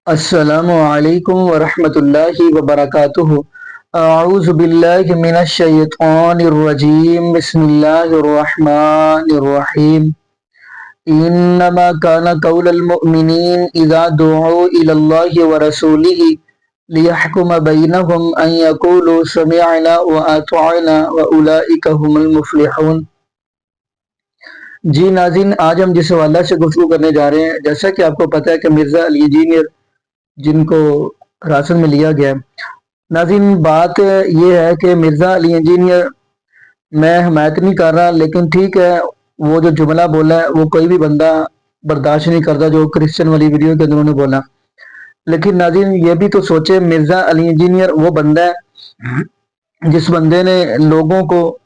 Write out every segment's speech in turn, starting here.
السلام علیکم ورحمۃ اللہ وبرکاتہ۔ اعوذ باللہ من الشیطان الرجیم، بسم اللہ الرحمن الرحیم۔ انما کان قول المؤمنین اذا دعوا الی اللہ ورسولہ لیحکم بینہم ان یقولوا سمعنا واطعنا واولئک هم المفلحون۔ جی ناظرین، آج ہم جس حوالہ سے گفتگو کرنے جا رہے ہیں، جیسا کہ آپ کو پتہ ہے کہ مرزا علی انجینئر جن کو حراست میں لیا گیا ہے، ناظرین بات یہ ہے کہ مرزا علی انجینئر میں حمایت نہیں کر رہا، لیکن ٹھیک ہے، وہ جو جملہ بولا ہے وہ کوئی بھی بندہ برداشت نہیں کرتا، جو کرسچن والی ویڈیو کے اندر انہوں نے بولا۔ لیکن ناظرین یہ بھی تو سوچے، مرزا علی انجینئر وہ بندہ ہے جس بندے نے لوگوں کو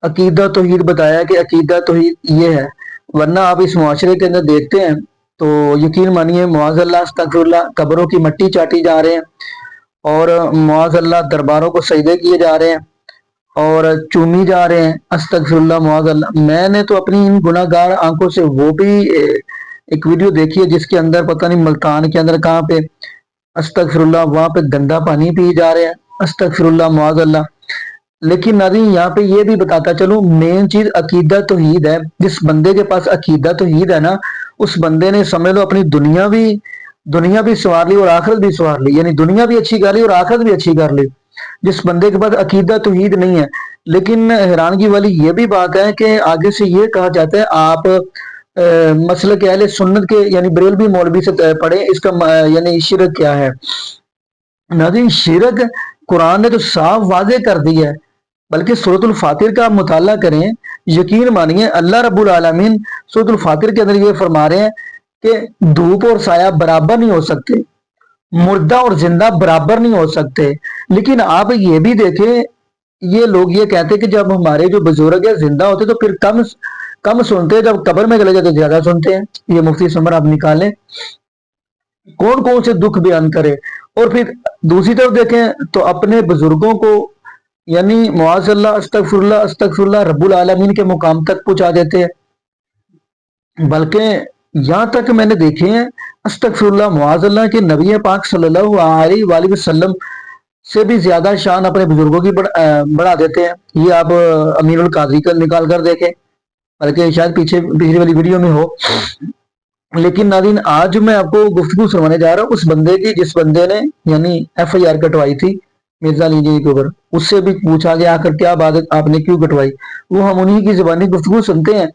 عقیدہ توحید بتایا کہ عقیدہ توحید یہ ہے، ورنہ آپ اس معاشرے کے اندر دیکھتے ہیں تو یقین مانیے معاذ اللہ استغفر اللہ، قبروں کی مٹی چاٹی جا رہے ہیں، اور معاذ اللہ درباروں کو سجدے کیے جا رہے ہیں اور چومی جا رہے ہیں، استغفر اللہ معاذ اللہ۔ میں نے تو اپنی ان گناہ گار آنکھوں سے وہ بھی ایک ویڈیو دیکھی ہے جس کے اندر پتہ نہیں ملتان کے اندر کہاں پہ، استغفر اللہ، وہاں پہ گندا پانی پی جا رہے ہیں، استغفر اللہ معاذ اللہ۔ لیکن ناظرین یہاں پہ یہ بھی بتاتا چلوں، مین چیز عقیدہ توحید ہے۔ جس بندے کے پاس عقیدہ توحید ہے نا، اس بندے نے سمجھ لو اپنی دنیا بھی سنوار لی اور آخرت بھی سنوار لی، یعنی دنیا بھی اچھی کر لی اور آخرت بھی اچھی کر لی، جس بندے کے پاس عقیدہ توحید نہیں ہے۔ لیکن حیرانگی والی یہ بھی بات ہے کہ آگے سے یہ کہا جاتا ہے آپ مسلک اہل سنت کے یعنی بریلوی مولوی سے پڑھیں اس کا یعنی شرک کیا ہے۔ ناظرین شرک قرآن نے تو صاف واضح کر دی ہے، بلکہ سورۃ الفاتر کا آپ مطالعہ کریں، یقین مانیے اللہ رب العالمین سورۃ الفاتر کے اندر یہ فرما رہے ہیں کہ دھوپ اور سایہ برابر نہیں ہو سکتے، مردہ اور زندہ برابر نہیں ہو سکتے۔ لیکن آپ یہ بھی دیکھیں، یہ لوگ یہ کہتے ہیں کہ جب ہمارے جو بزرگ ہیں زندہ ہوتے تو پھر کم سنتے ہیں، جب قبر میں چلے جاتے زیادہ سنتے ہیں۔ یہ مفتی سمر آپ نکالیں کون کون سے دکھ بیان کرے، اور پھر دوسری طرف دیکھیں تو اپنے بزرگوں کو یعنی معاذ اللہ استغفر اللہ رب العالمین کے مقام تک پہنچا دیتے ہیں، بلکہ یہاں تک میں نے دیکھے ہیں استغفر اللہ معاذ اللہ کے نبی پاک صلی اللہ علیہ وآلہ وسلم سے بھی زیادہ شان اپنے بزرگوں کی بڑھا دیتے ہیں۔ یہ آپ امین القاضی کا نکال کر دیکھیں، بلکہ شاید پچھلی والی ویڈیو میں ہو۔ لیکن ناظرین آج میں آپ کو گفتگو سنوانے جا رہا ہوں اس بندے کی جس بندے نے یعنی ایف آئی آر کٹوائی تھی مرزا علی جی کے اوپر۔ اس سے بھی پوچھا گیا آخر کیا بات آپ نے کیوں کٹوائی، وہ ہم انہی کی زبانی گفتگو سنتے ہیں،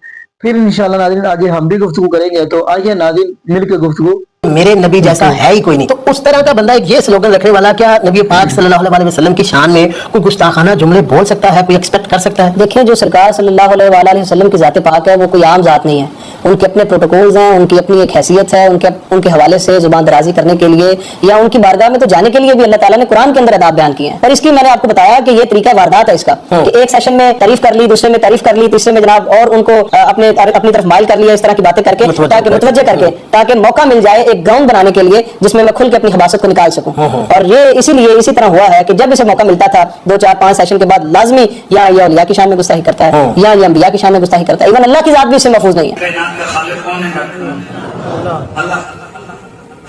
پھر انشاءاللہ ناظرین آگے ہم بھی گفتگو کریں گے۔ تو آئیے ناظرین مل کے گفتگو۔ میرے نبی جیسا ہے ہی کوئی نہیں، تو اس طرح کا بندہ ایک یہ سلوگن رکھنے والا کیا نبی پاک صلی اللہ علیہ وسلم کی شان میں کوئی گستاخانہ جملے بول سکتا ہے، کوئی ایکسپیکٹ کر سکتا ہے؟ دیکھیں جو سرکار صلی اللہ علیہ وآلہ وسلم کی ذات پاک ہے وہ کوئی عام ذات نہیں ہے، ان کے اپنے پروٹوکولز ہیں، ان کی اپنی ایک حیثیت ہے، ان کے حوالے سے زبان درازی کرنے کے لیے یا ان کی بارگاہ میں تو جانے کے لیے بھی اللہ تعالیٰ نے قرآن کے اندر آداب بیان کیے ہیں۔ اور اس کی میں نے آپ کو بتایا کہ یہ طریقہ واردات ہے اس کا، کہ ایک سیشن میں تعریف کر لی، دوسرے میں تعریف کر لی، تیسرے میں جناب اور ان کو اپنی طرف مائل کر لیا، اس طرح کی باتیں کر کے تاکہ متوجہ کر کے تاکہ موقع مل جائے ایک گراؤنڈ بنانے کے لیے جس میں کھل کے اپنی حماست کو نکال سکوں۔ اور یہ اسی طرح ہوا ہے کہ جب اسے موقع ملتا تھا 2 4 5 سیشن کے بعد لازمی یا یہ اولیاء کی شان میں گستاخی کرتا ہے یا یہ انبیاء کی شان میں گستاخی کرتا ہے، ایون اللہ کی ذات بھی اس سے محفوظ نہیں ہے۔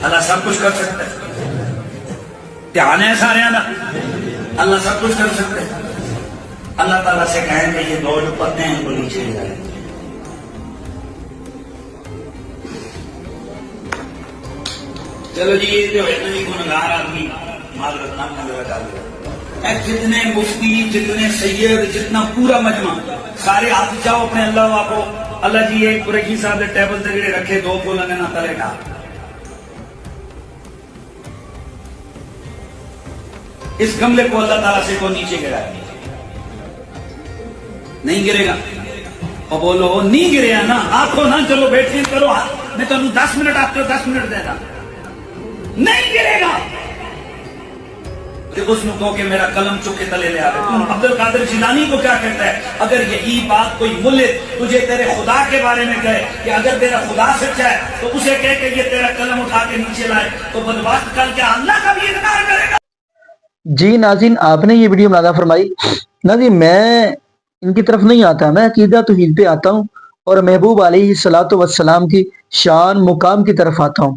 اللہ سب کچھ کر سکتا ہے، سارے اللہ سب کچھ کر سکتے ہیں۔ اللہ تعالیٰ سے کہیں کہ یہ 2 جو پتے ہیں ان کو نیچے لے جائیں۔ چلو جی یہ جو ہے نا گنہگار آدمی معذرت نام نظر ڈال دیا، جتنے مفتی جتنے سید جتنا پورا مجمع سارے ہاتھ جاؤ اپنے اللہ کو، اللہ جی ایک قریشی صاحب نے ٹیبل تگڑے رکھے 2 پھول نہ تلے گا، اس گملے کو اللہ تعالیٰ سے کو نیچے گرا نہیں گرے گا، اور بولو نہیں گرے نا آنکھوں نہ چلو بیٹھے کرو، میں تو 10 منٹ آپ کو 10 منٹ دے گا، نہیں گرے گا۔ اس نے کہو کہ میرا قلم چکے تلے لے آئے۔ تم عبد القادر جیلانی کو کیا کہتا ہے؟ اگر یہی بات کوئی ملت تجھے تیرے خدا کے بارے میں کہے کہ اگر تیرا خدا سچا ہے تو اسے کہے کہ یہ تیرا قلم اٹھا کے نیچے لائے، تو بدبخت کل کیا اللہ کا بھی انکار کرے گا؟ جی ناظرین آپ نے یہ ویڈیو ملازہ فرمائی، ناظرین میں ان کی طرف نہیں آتا، میں عقیدہ توحید پہ آتا ہوں اور محبوب علیہ الصلوۃ والسلام کی شان مقام کی طرف آتا ہوں۔